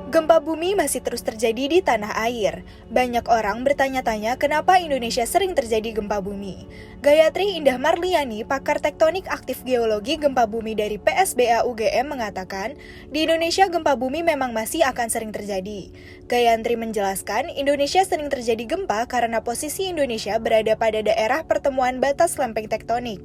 Gempa bumi masih terus terjadi di tanah air. Banyak orang bertanya-tanya kenapa Indonesia sering terjadi gempa bumi. Gayatri Indah Marliani, pakar tektonik aktif geologi gempa bumi dari PSBA UGM mengatakan, di Indonesia gempa bumi memang masih akan sering terjadi. Gayatri menjelaskan, Indonesia sering terjadi gempa karena posisi Indonesia berada pada daerah pertemuan batas lempeng tektonik.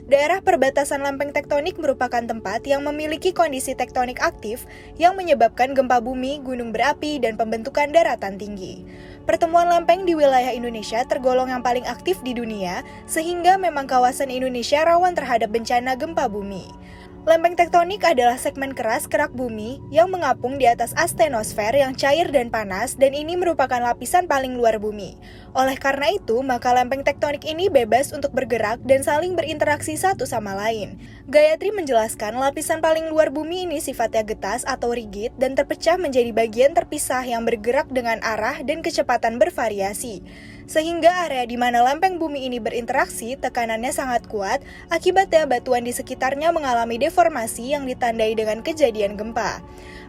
Daerah perbatasan lempeng tektonik merupakan tempat yang memiliki kondisi tektonik aktif yang menyebabkan gempa bumi, gunung berapi, dan pembentukan daratan tinggi. Pertemuan lempeng di wilayah Indonesia tergolong yang paling aktif di dunia, sehingga memang kawasan Indonesia rawan terhadap bencana gempa bumi. Lempeng tektonik adalah segmen keras kerak bumi yang mengapung di atas astenosfer yang cair dan panas, dan ini merupakan lapisan paling luar bumi. Oleh karena itu, maka lempeng tektonik ini bebas untuk bergerak dan saling berinteraksi satu sama lain. Gayatri menjelaskan lapisan paling luar bumi ini sifatnya getas atau rigid dan terpecah menjadi bagian terpisah yang bergerak dengan arah dan kecepatan bervariasi. Sehingga area di mana lempeng bumi ini berinteraksi, tekanannya sangat kuat, akibatnya batuan di sekitarnya mengalami deformasi yang ditandai dengan kejadian gempa.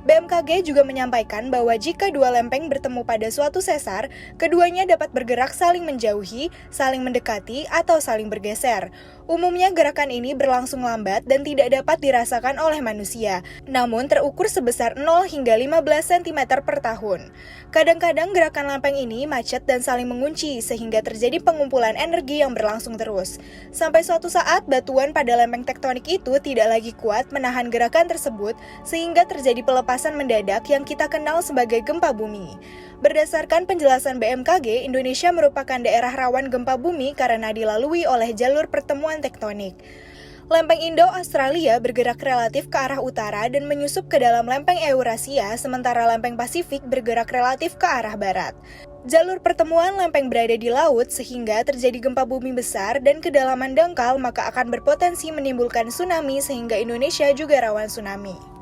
BMKG juga menyampaikan bahwa jika dua lempeng bertemu pada suatu sesar, keduanya dapat bergerak saling menjauhi, saling mendekati, atau saling bergeser. Umumnya gerakan ini berlangsung lambat dan tidak dapat dirasakan oleh manusia, namun terukur sebesar 0 hingga 15 cm per tahun. Kadang-kadang gerakan lempeng ini macet dan saling mengunci, sehingga terjadi pengumpulan energi yang berlangsung terus. Sampai suatu saat, batuan pada lempeng tektonik itu tidak lagi kuat menahan gerakan tersebut, sehingga terjadi pelepasan mendadak yang kita kenal sebagai gempa bumi. Berdasarkan penjelasan BMKG, Indonesia merupakan daerah rawan gempa bumi karena dilalui oleh jalur pertemuan tektonik. Lempeng Indo-Australia bergerak relatif ke arah utara dan menyusup ke dalam lempeng Eurasia, sementara lempeng Pasifik bergerak relatif ke arah barat. Jalur pertemuan lempeng berada di laut sehingga terjadi gempa bumi besar dan kedalaman dangkal maka akan berpotensi menimbulkan tsunami sehingga Indonesia juga rawan tsunami.